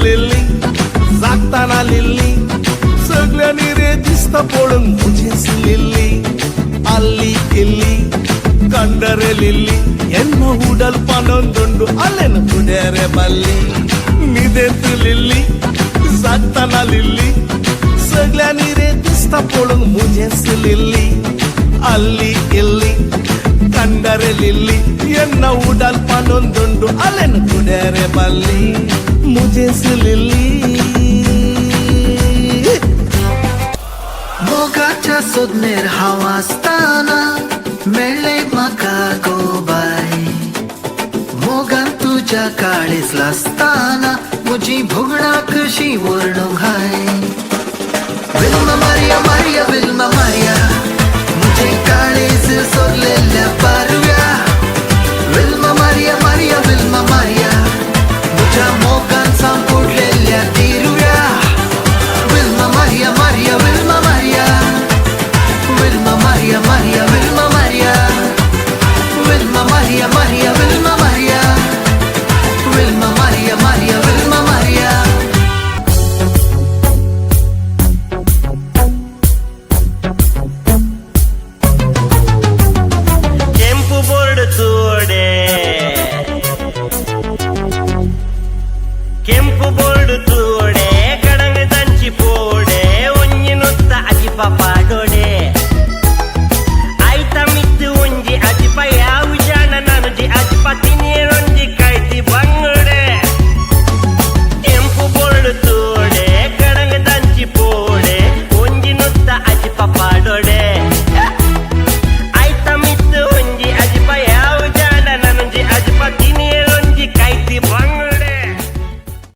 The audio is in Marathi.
लिल्ली जागताना लिल्ली सगळ्यांनी रे दिसत पळून मुझेच लिल्ली अल्ली इल्ली कंडरे लिल्ली ಎನ್ನ ಉಡಲ್ ಪನೊಂದುಂಡು ಅಲ್ಲೆನ ಕುಡೇರೆ ಬಲ್ಲಿ ನಿದೆತ್ತು लिल्ली जागताना लिल्ली सगळ्यांनी रे दिसत पळून मुझेच लिल्ली अल्ली इल्ली कंडरे लिल्ली ಎನ್ನ ಉಡಲ್ ಪನೊಂದುಂಡು ಅಲ್ಲೆನ ಕುಡೇರೆ ಬಲ್ಲಿ मुझेच लिल्ली मोगाच्या सोदनेर हांव आसताना मेळ्ळे म्हाका गोबाय मोगान तुज्या काळीज लासताना म्हजी भोगणा कशी वर्णूंक हाय